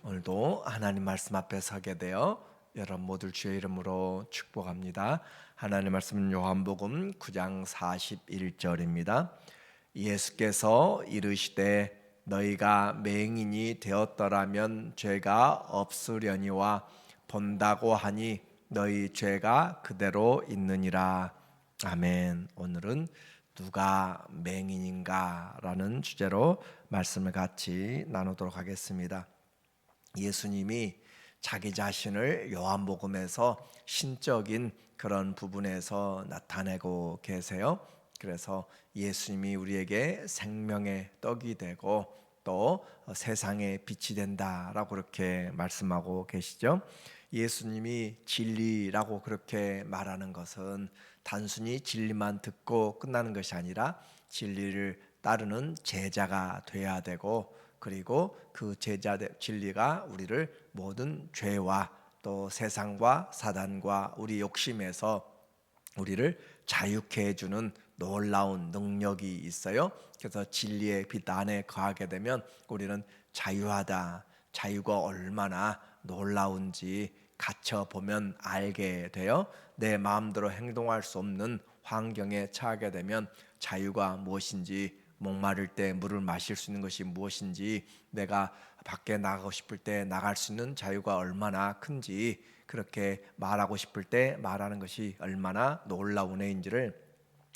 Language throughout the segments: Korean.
오늘도 하나님 말씀 앞에 서게 되어 여러분 모두 주의 이름으로 축복합니다. 하나님 말씀은 요한복음 9장 41절입니다. 예수께서 이르시되 너희가 맹인이 되었더라면 죄가 없으려니와 본다고 하니 너희 죄가 그대로 있느니라. 아멘. 오늘은 누가 맹인인가라는 주제로 말씀을 같이 나누도록 하겠습니다. 예수님이 자기 자신을 요한복음에서 신적인 그런 부분에서 나타내고 계세요. 그래서 예수님이 우리에게 생명의 떡이 되고 또 세상의 빛이 된다라고 그렇게 말씀하고 계시죠. 예수님이 진리라고 그렇게 말하는 것은 단순히 진리만 듣고 끝나는 것이 아니라 진리를 따르는 제자가 돼야 되고, 그리고 그 제자의 진리가 우리를 모든 죄와 또 세상과 사단과 우리 욕심에서 우리를 자유케 해주는 놀라운 능력이 있어요. 그래서 진리의 빛 안에 거하게 되면 우리는 자유하다, 자유가 얼마나 놀라운지 갇혀보면 알게 돼요. 내 마음대로 행동할 수 없는 환경에 처하게 되면 자유가 무엇인지, 목마를 때 물을 마실 수 있는 것이 무엇인지, 내가 밖에 나가고 싶을 때 나갈 수 있는 자유가 얼마나 큰지, 그렇게 말하고 싶을 때 말하는 것이 얼마나 놀라운 은혜인지를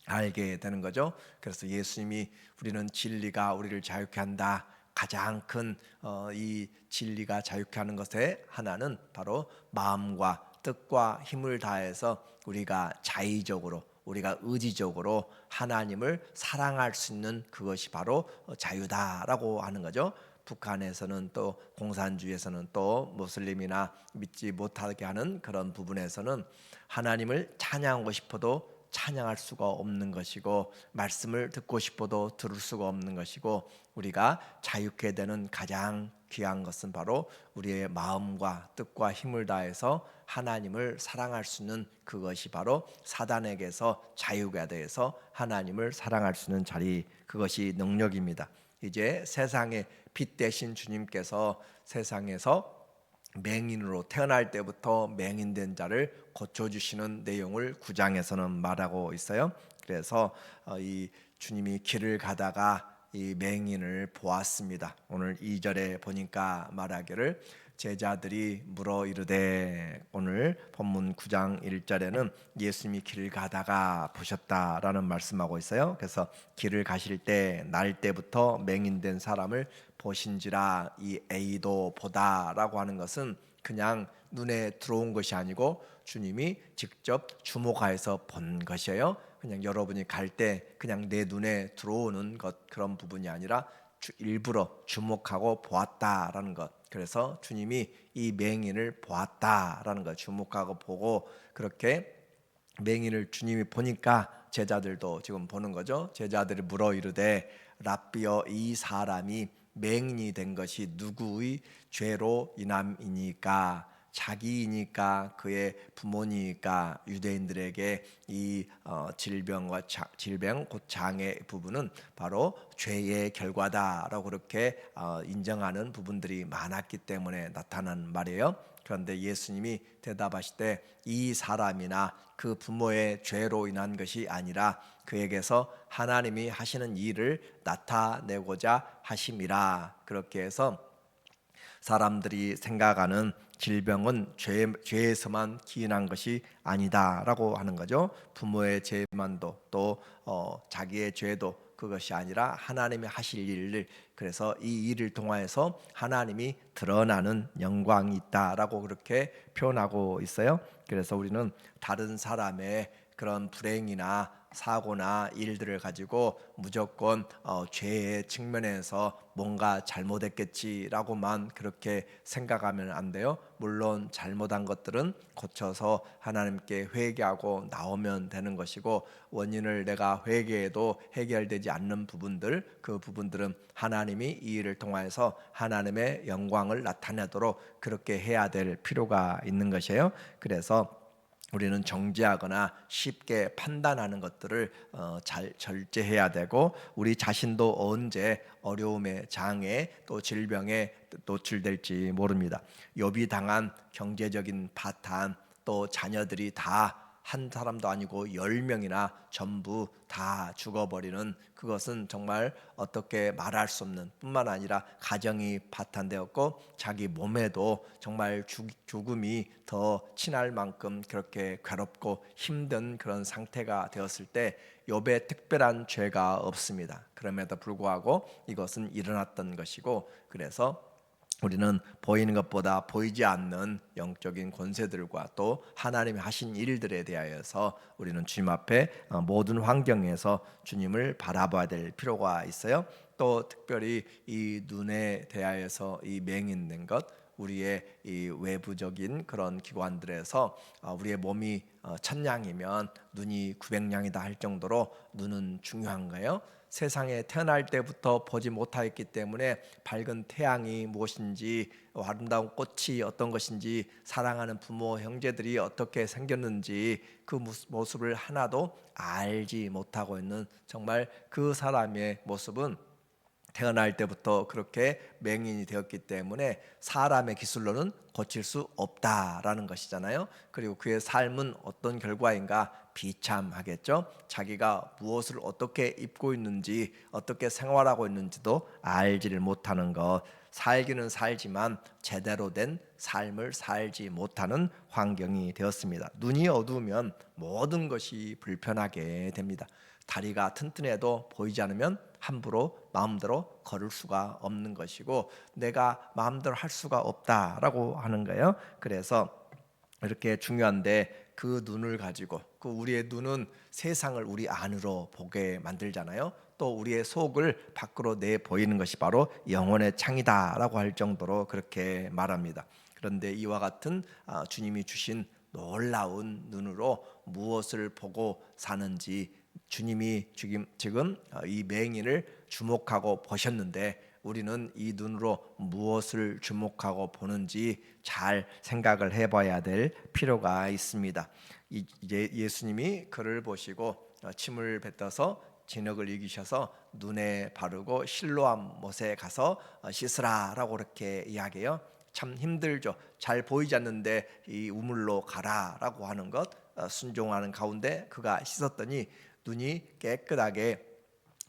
알게 되는 거죠. 그래서 예수님이 우리는 진리가 우리를 자유케 한다, 가장 큰 이 진리가 자유케 하는 것의 하나는 바로 마음과 뜻과 힘을 다해서 우리가 자의적으로, 우리가 의지적으로 하나님을 사랑할 수 있는 그것이 바로 자유다라고 하는 거죠. 북한에서는 또 공산주의에서는 또 무슬림이나 믿지 못하게 하는 그런 부분에서는 하나님을 찬양하고 싶어도 찬양할 수가 없는 것이고, 말씀을 듣고 싶어도 들을 수가 없는 것이고, 우리가 자유케 되는 가장 귀한 것은 바로 우리의 마음과 뜻과 힘을 다해서 하나님을 사랑할 수 있는 그것이 바로 사단에게서 자유가 돼서 하나님을 사랑할 수 있는 자리, 그것이 능력입니다. 이제 세상의 빛 대신 주님께서 세상에서 맹인으로 태어날 때부터 맹인된 자를 고쳐주시는 내용을 9장에서는 말하고 있어요. 그래서 이 주님이 길을 가다가 이 맹인을 보았습니다. 오늘 2절에 보니까 말하기를 제자들이 물어 이르되, 오늘 본문 9장 1절에는 예수님이 길을 가다가 보셨다라는 말씀하고 있어요. 그래서 길을 가실 때 날 때부터 맹인된 사람을 보신지라, 이 A도 보다라고 하는 것은 그냥 눈에 들어온 것이 아니고 주님이 직접 주목하여서 본 것이에요. 그냥 여러분이 갈 때 그냥 내 눈에 들어오는 것, 그런 부분이 아니라 일부러 주목하고 보았다라는 것. 그래서 주님이 이 맹인을 보았다라는 것, 주목하고 보고, 그렇게 맹인을 주님이 보니까 제자들도 지금 보는 거죠. 제자들이 물어 이르되 랍비여, 이 사람이 맹인이 된 것이 누구의 죄로 인함이니까? 자기이니까, 그의 부모니까? 유대인들에게 이 질병과 질병 곧 장애 부분은 바로 죄의 결과다라고 그렇게 인정하는 부분들이 많았기 때문에 나타난 말이에요. 그런데 예수님이 대답하시되 이 사람이나 그 부모의 죄로 인한 것이 아니라 그에게서 하나님이 하시는 일을 나타내고자 하심이라. 그렇게 해서 사람들이 생각하는 질병은 죄에서만 기인한 것이 아니다라고 하는 거죠. 부모의 죄만도 또 자기의 죄도 그것이 아니라 하나님이 하실 일을, 그래서 이 일을 통하여서 하나님이 드러나는 영광이 있다라고 그렇게 표현하고 있어요. 그래서 우리는 다른 사람의 그런 불행이나 사고나 일들을 가지고 무조건 죄의 측면에서 뭔가 잘못했겠지라고만 그렇게 생각하면 안 돼요. 물론 잘못한 것들은 고쳐서 하나님께 회개하고 나오면 되는 것이고, 원인을 내가 회개해도 해결되지 않는 부분들, 그 부분들은 하나님이 이 일을 통해서 하나님의 영광을 나타내도록 그렇게 해야 될 필요가 있는 것이에요. 그래서 우리는 정죄하거나 쉽게 판단하는 것들을 잘 절제해야 되고, 우리 자신도 언제 어려움에, 장애 또 질병에 노출될지 모릅니다. 욥이 당한 경제적인 파탄, 또 자녀들이 다 한 사람도 아니고 10명이나 전부 다 죽어버리는, 그것은 정말 어떻게 말할 수 없는, 뿐만 아니라 가정이 파탄되었고 자기 몸에도 정말 죽음이 더 친할 만큼 그렇게 괴롭고 힘든 그런 상태가 되었을 때 욥에 특별한 죄가 없습니다. 그럼에도 불구하고 이것은 일어났던 것이고, 그래서 우리는 보이는 것보다 보이지 않는 영적인 권세들과 또 하나님이 하신 일들에 대하여서 우리는 주님 앞에 모든 환경에서 주님을 바라봐야 될 필요가 있어요. 또 특별히 이 눈에 대하여서 이 맹인된 것, 우리의 이 외부적인 그런 기관들에서 우리의 몸이 1000냥이면 눈이 900냥이다 할 정도로 눈은 중요한 거예요. 세상에 태어날 때부터 보지 못하였기 때문에 밝은 태양이 무엇인지, 아름다운 꽃이 어떤 것인지, 사랑하는 부모 형제들이 어떻게 생겼는지 그 모습을 하나도 알지 못하고 있는, 정말 그 사람의 모습은 태어날 때부터 그렇게 맹인이 되었기 때문에 사람의 기술로는 고칠 수 없다라는 것이잖아요. 그리고 그의 삶은 어떤 결과인가? 비참하겠죠. 자기가 무엇을 어떻게 입고 있는지, 어떻게 생활하고 있는지도 알지를 못하는 것, 살기는 살지만 제대로 된 삶을 살지 못하는 환경이 되었습니다. 눈이 어두우면 모든 것이 불편하게 됩니다. 다리가 튼튼해도 보이지 않으면 함부로 마음대로 걸을 수가 없는 것이고, 내가 마음대로 할 수가 없다라고 하는 거예요. 그래서 이렇게 중요한데, 그 눈을 가지고, 그 우리의 눈은 세상을 우리 안으로 보게 만들잖아요. 또 우리의 속을 밖으로 내 보이는 것이 바로 영혼의 창이다라고 할 정도로 그렇게 말합니다. 그런데 이와 같은 주님이 주신 놀라운 눈으로 무엇을 보고 사는지, 주님이 지금 이 맹인을 주목하고 보셨는데 우리는 이 눈으로 무엇을 주목하고 보는지 잘 생각을 해봐야 될 필요가 있습니다. 이제 예수님이 그를 보시고 침을 뱉어서 진흙을 이기셔서 눈에 바르고 실로암 못에 가서 씻으라라고 그렇게 이야기해요. 참 힘들죠. 잘 보이지 않는데 이 우물로 가라라고 하는 것, 순종하는 가운데 그가 씻었더니 눈이 깨끗하게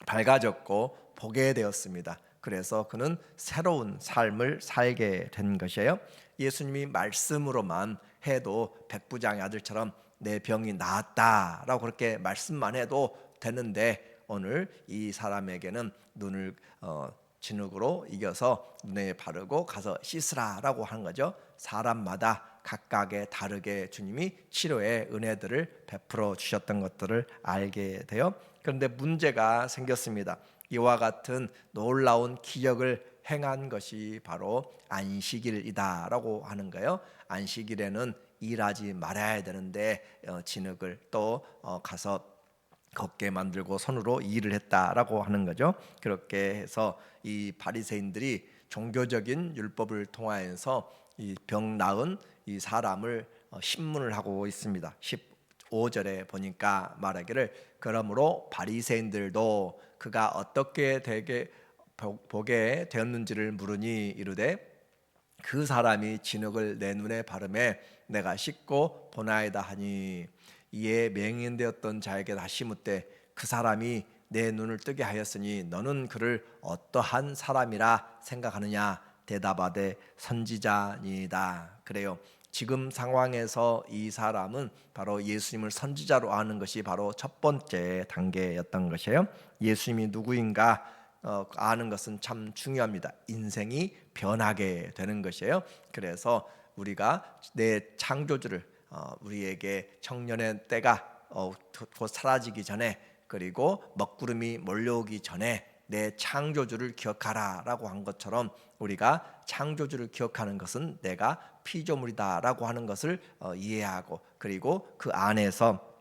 밝아졌고 보게 되었습니다. 그래서 그는 새로운 삶을 살게 된 것이에요. 예수님이 말씀으로만 해도 백부장의 아들처럼 내 병이 나았다라고 그렇게 말씀만 해도 되는데, 오늘 이 사람에게는 눈을 진흙으로 이겨서 눈에 바르고 가서 씻으라라고 하는 거죠. 사람마다 각각의 다르게 주님이 치료의 은혜들을 베풀어 주셨던 것들을 알게 돼요. 그런데 문제가 생겼습니다. 이와 같은 놀라운 기적을 행한 것이 바로 안식일이다라고 하는 거예요. 안식일에는 일하지 말아야 되는데 진흙을 또 가서 걷게 만들고 손으로 일을 했다라고 하는 거죠. 그렇게 해서 이 바리새인들이 종교적인 율법을 통하여서 이 병 나은 이 사람을 신문을 하고 있습니다. 15절에 보니까 말하기를, 그러므로 바리새인들도 그가 어떻게 보게 되었는지를 물으니 이르되, 그 사람이 진흙을 내 눈에 바르매 내가 씻고 보나이다 하니, 이에 맹인되었던 자에게 다시 묻되, 그 사람이 내 눈을 뜨게 하였으니 너는 그를 어떠한 사람이라 생각하느냐? 대답하되 선지자니이다. 그래요. 지금 상황에서 이 사람은 바로 예수님을 선지자로 아는 것이 바로 첫 번째 단계였던 것이에요. 예수님이 누구인가 아는 것은 참 중요합니다. 인생이 변하게 되는 것이에요. 그래서 우리가 내 창조주를, 우리에게 청년의 때가 곧 사라지기 전에, 그리고 먹구름이 몰려오기 전에 내 창조주를 기억하라라고 한 것처럼, 우리가 창조주를 기억하는 것은 내가 피조물이다라고 하는 것을 이해하고, 그리고 그 안에서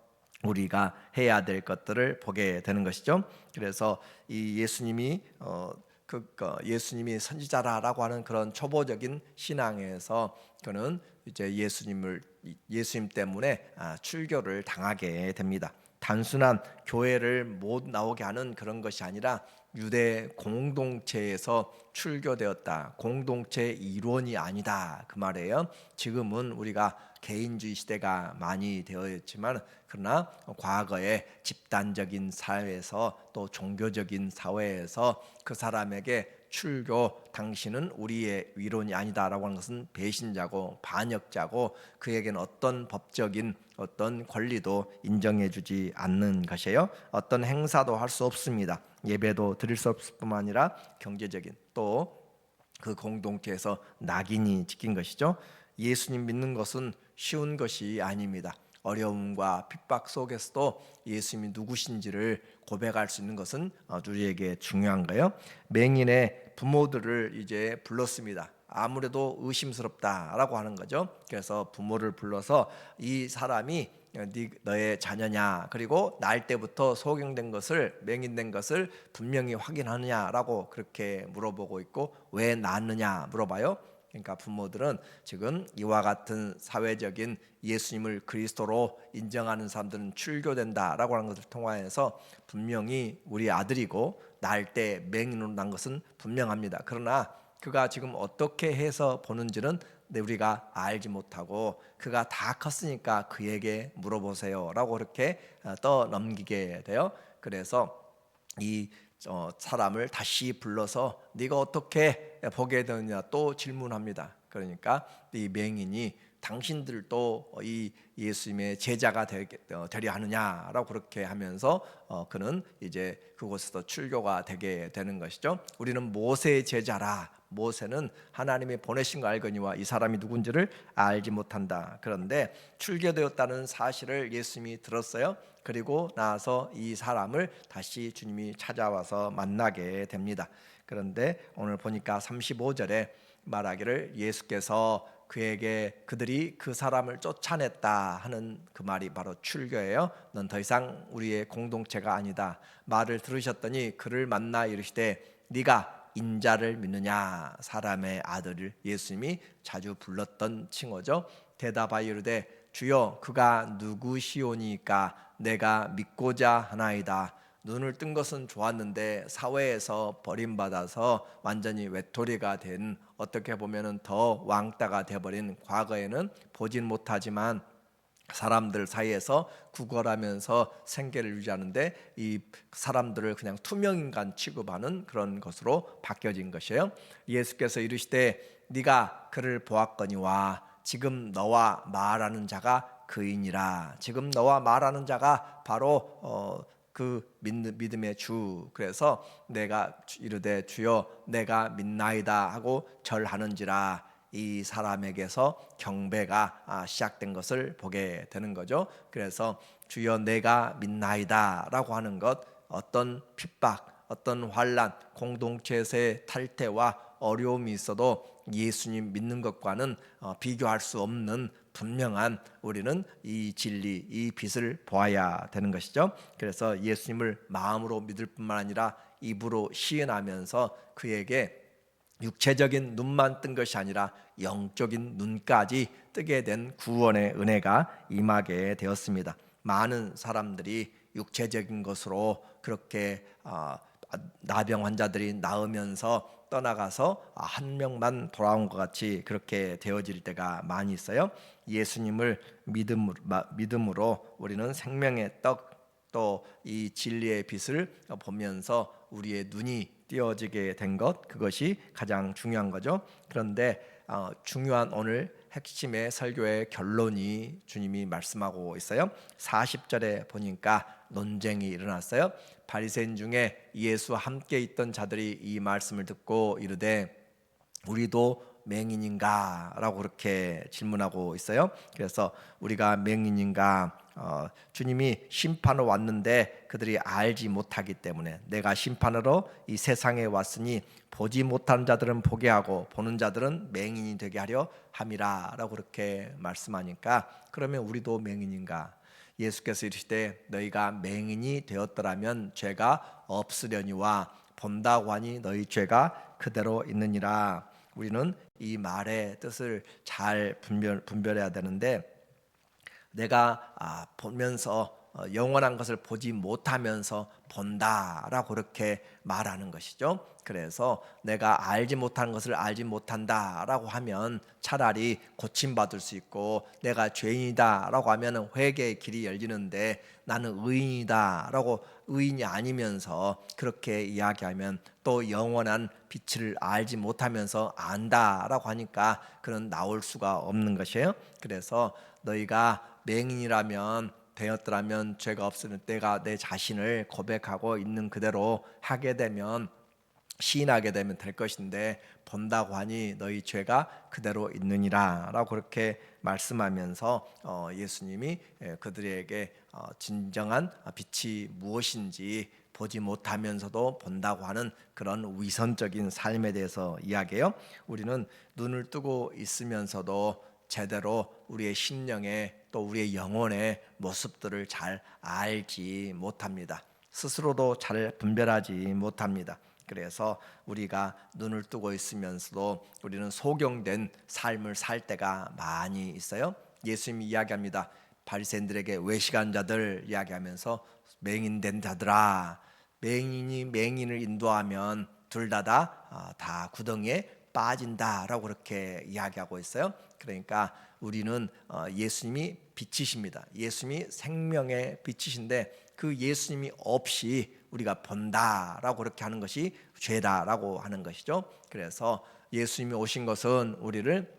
우리가 해야 될 것들을 보게 되는 것이죠. 그래서 이 예수님이 예수님이 선지자라고 하는 그런 초보적인 신앙에서 그는 이제 예수님 때문에 출교를 당하게 됩니다. 단순한 교회를 못 나오게 하는 그런 것이 아니라 유대 공동체에서 출교되었다. 공동체의 일원이 아니다. 그 말이에요. 지금은 우리가 개인주의 시대가 많이 되어 있지만 그러나 과거에 집단적인 사회에서 또 종교적인 사회에서 그 사람에게 출교 당신은 우리의 위론이 아니다라고 하는 것은 배신자고 반역자고 그에게는 어떤 법적인 어떤 권리도 인정해주지 않는 것이에요. 어떤 행사도 할 수 없습니다. 예배도 드릴 수 없을 뿐만 아니라 경제적인 또 그 공동체에서 낙인이 찍힌 것이죠. 예수님 믿는 것은 쉬운 것이 아닙니다. 어려움과 핍박 속에서도 예수님이 누구신지를 고백할 수 있는 것은 우리에게 중요한 거예요. 맹인의 부모들을 이제 불렀습니다. 아무래도 의심스럽다라고 하는 거죠. 그래서 부모를 불러서 이 사람이 너의 자녀냐, 그리고 날 때부터 소경된 것을, 맹인된 것을 분명히 확인하느냐라고 그렇게 물어보고 있고, 왜 낳느냐 물어봐요. 그러니까 부모들은 지금 이와 같은 사회적인 예수님을 그리스도로 인정하는 사람들은 출교된다라고 하는 것을 통하여서 분명히 우리 아들이고 날 때 맹인으로 난 것은 분명합니다. 그러나 그가 지금 어떻게 해서 보는지는 우리가 알지 못하고 그가 다 컸으니까 그에게 물어보세요라고 그렇게 떠넘기게 돼요. 그래서 이 사람을 다시 불러서 네가 어떻게 보게 되느냐 또 질문합니다. 그러니까 이 맹인이 당신들도 이 예수님의 제자가 되려 하느냐라고 그렇게 하면서 그는 이제 그곳에서 출교가 되게 되는 것이죠. 우리는 모세의 제자라. 모세는 하나님이 보내신 거 알거니와 이 사람이 누군지를 알지 못한다. 그런데 출교되었다는 사실을 예수님이 들었어요. 그리고 나서 이 사람을 다시 주님이 찾아와서 만나게 됩니다. 그런데 오늘 보니까 35절에 말하기를 예수께서 그에게 그들이 그 사람을 쫓아냈다 하는 그 말이 바로 출교예요. 넌 더 이상 우리의 공동체가 아니다. 말을 들으셨더니 그를 만나 이르시되 네가 인자를 믿느냐. 사람의 아들을 예수님이 자주 불렀던 칭호죠. 대답하여 이르되 주여 그가 누구시오니까 내가 믿고자 하나이다. 눈을 뜬 것은 좋았는데 사회에서 버림받아서 완전히 외톨이가 된, 어떻게 보면은 더 왕따가 되어버린, 과거에는 보진 못하지만 사람들 사이에서 구걸하면서 생계를 유지하는데 이 사람들을 그냥 투명인간 취급하는 그런 것으로 바뀌어진 것이에요. 예수께서 이르시되 네가 그를 보았거니와 지금 너와 말하는 자가 그이니라. 지금 너와 말하는 자가 바로 그 믿음의 주. 그래서 내가 이르되 주여 내가 믿나이다 하고 절하는지라. 이 사람에게서 경배가 시작된 것을 보게 되는 거죠. 그래서 주여 내가 믿나이다 라고 하는 것, 어떤 핍박, 어떤 환난, 공동체에서의 탈퇴와 어려움이 있어도 예수님 믿는 것과는 비교할 수 없는 분명한, 우리는 이 진리, 이 빛을 보아야 되는 것이죠. 그래서 예수님을 마음으로 믿을 뿐만 아니라 입으로 시인하면서 그에게 육체적인 눈만 뜬 것이 아니라 영적인 눈까지 뜨게 된 구원의 은혜가 임하게 되었습니다. 많은 사람들이 육체적인 것으로 그렇게 나병 환자들이 나으면서 떠나가서 한 명만 돌아온 것 같이 그렇게 되어질 때가 많이 있어요. 예수님을 믿음으로 우리는 생명의 떡, 또 이 진리의 빛을 보면서 우리의 눈이 띄어지게 된 것, 그것이 가장 중요한 거죠. 그런데 중요한 오늘 핵심의 설교의 결론이 주님이 말씀하고 있어요. 40절에 보니까 논쟁이 일어났어요. 바리새인 중에 예수와 함께 있던 자들이 이 말씀을 듣고 이르되 우리도 맹인인가? 라고 그렇게 질문하고 있어요. 그래서 우리가 맹인인가? 주님이 심판을 왔는데 그들이 알지 못하기 때문에, 내가 심판으로 이 세상에 왔으니 보지 못하는 자들은 보게 하고 보는 자들은 맹인이 되게 하려 함이라 라고 그렇게 말씀하니까, 그러면 우리도 맹인인가? 예수께서 이르시되 너희가 맹인이 되었더라면 죄가 없으려니와 본다고 하니 너희 죄가 그대로 있느니라. 우리는 이 말의 뜻을 잘 분별해야 되는데, 내가 보면서 영원한 것을 보지 못하면서 본다라고 그렇게 말하는 것이죠. 그래서 내가 알지 못하는 것을 알지 못한다라고 하면 차라리 고침받을 수 있고, 내가 죄인이다라고 하면 회개의 길이 열리는데, 나는 의인이다라고 의인이 아니면서 그렇게 이야기하면 또 영원한 빛을 알지 못하면서 안다라고 하니까 그는 나올 수가 없는 것이에요. 그래서 너희가 맹인이라면 되었더라면 죄가 없으면 내가 내 자신을 고백하고 있는 그대로 하게 되면, 시인하게 되면 될 것인데, 본다고 하니 너희 죄가 그대로 있느니라 라고 그렇게 말씀하면서 예수님이 그들에게 진정한 빛이 무엇인지 보지 못하면서도 본다고 하는 그런 위선적인 삶에 대해서 이야기해요. 우리는 눈을 뜨고 있으면서도 제대로 우리의 심령에 또 우리의 영혼의 모습들을 잘 알지 못합니다. 스스로도 잘 분별하지 못합니다. 그래서 우리가 눈을 뜨고 있으면서도 우리는 소경된 삶을 살 때가 많이 있어요. 예수님이 이야기합니다. 바리새인들에게 외식한 자들 이야기하면서 맹인된 자들아, 맹인이 맹인을 인도하면 둘 다 구덩이에 빠진다라고 그렇게 이야기하고 있어요. 그러니까 우리는 예수님이 빛이십니다. 예수님이 생명의 빛이신데 그 예수님이 없이 우리가 본다라고 그렇게 하는 것이 죄다라고 하는 것이죠. 그래서 예수님이 오신 것은 우리를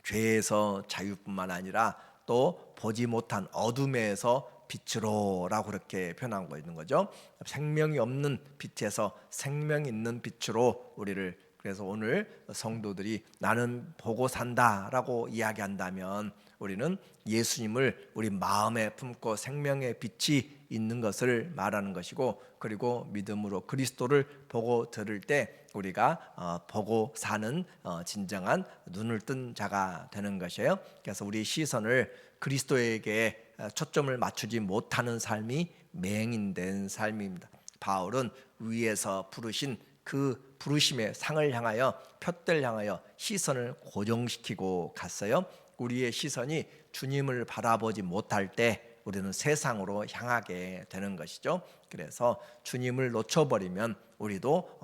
죄에서 자유뿐만 아니라 또 보지 못한 어둠에서 빛으로라고 그렇게 표현하고 있는 거죠. 생명이 없는 빛에서 생명 있는 빛으로 우리를, 그래서 오늘 성도들이 나는 보고 산다라고 이야기한다면 우리는 예수님을 우리 마음에 품고 생명의 빛이 있는 것을 말하는 것이고, 그리고 믿음으로 그리스도를 보고 들을 때 우리가 보고 사는 진정한 눈을 뜬 자가 되는 것이에요. 그래서 우리 시선을 그리스도에게 초점을 맞추지 못하는 삶이 맹인된 삶입니다. 바울은 위에서 부르신 그 부르심의 상을 향하여, 푯대를 향하여 시선을 고정시키고 갔어요. 우리의 시선이 주님을 바라보지 못할 때 우리는 세상으로 향하게 되는 것이죠. 그래서 주님을 놓쳐버리면 우리도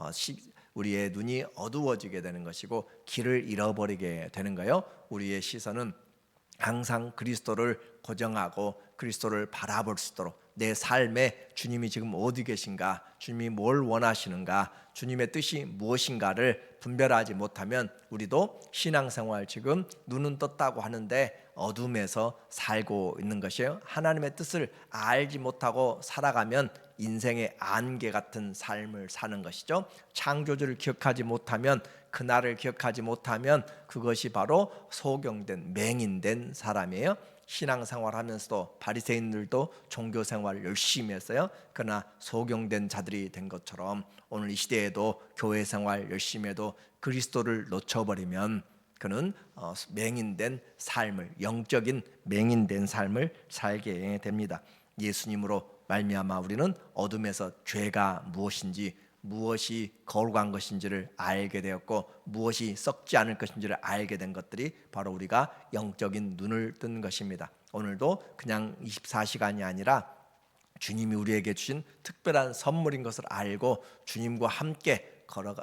우리의 눈이 어두워지게 되는 것이고 길을 잃어버리게 되는 거예요. 우리의 시선은 항상 그리스도를 고정하고 그리스도를 바라볼 수 있도록, 내 삶에 주님이 지금 어디 계신가, 주님이 뭘 원하시는가, 주님의 뜻이 무엇인가를 분별하지 못하면 우리도 신앙생활 지금 눈은 떴다고 하는데 어둠에서 살고 있는 것이에요. 하나님의 뜻을 알지 못하고 살아가면 인생의 안개 같은 삶을 사는 것이죠. 창조주를 기억하지 못하면, 그날을 기억하지 못하면 그것이 바로 소경된 맹인된 사람이에요. 신앙생활 하면서도 바리새인들도 종교생활을 열심히 했어요. 그러나 소경된 자들이 된 것처럼 오늘 이 시대에도 교회생활 열심히 해도 그리스도를 놓쳐버리면 그는 맹인된 삶을, 영적인 맹인된 삶을 살게 됩니다. 예수님으로 말미암아 우리는 어둠에서 죄가 무엇인지, 무엇이 거룩한 것인지를 알게 되었고 무엇이 썩지 않을 것인지를 알게 된 것들이 바로 우리가 영적인 눈을 뜬 것입니다. 오늘도 그냥 24시간이 아니라 주님이 우리에게 주신 특별한 선물인 것을 알고 주님과 함께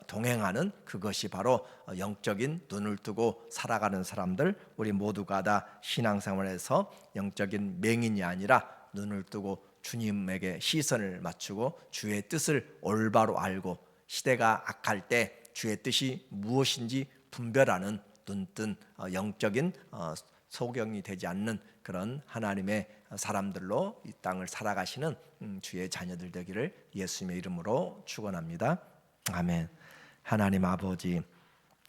동행하는, 그것이 바로 영적인 눈을 뜨고 살아가는 사람들, 우리 모두가 다 신앙생활에서 영적인 맹인이 아니라 눈을 뜨고 주님에게 시선을 맞추고 주의 뜻을 올바로 알고 시대가 악할 때 주의 뜻이 무엇인지 분별하는 눈뜬 영적인 소경이 되지 않는 그런 하나님의 사람들로 이 땅을 살아가시는 주의 자녀들 되기를 예수님의 이름으로 축원합니다. 아멘. 하나님 아버지,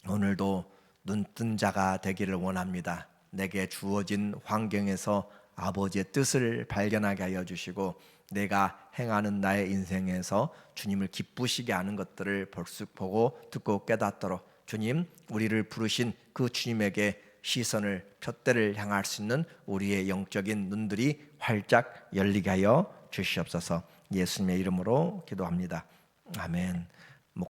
오늘도 눈뜬 자가 되기를 원합니다. 내게 주어진 환경에서 아버지의 뜻을 발견하게 하여 주시고 내가 행하는 나의 인생에서 주님을 기쁘시게 하는 것들을 보고 듣고 깨닫도록 주님, 우리를 부르신 그 주님에게 시선을, 푯대를 향할 수 있는 우리의 영적인 눈들이 활짝 열리게 하여 주시옵소서. 예수님의 이름으로 기도합니다. 아멘.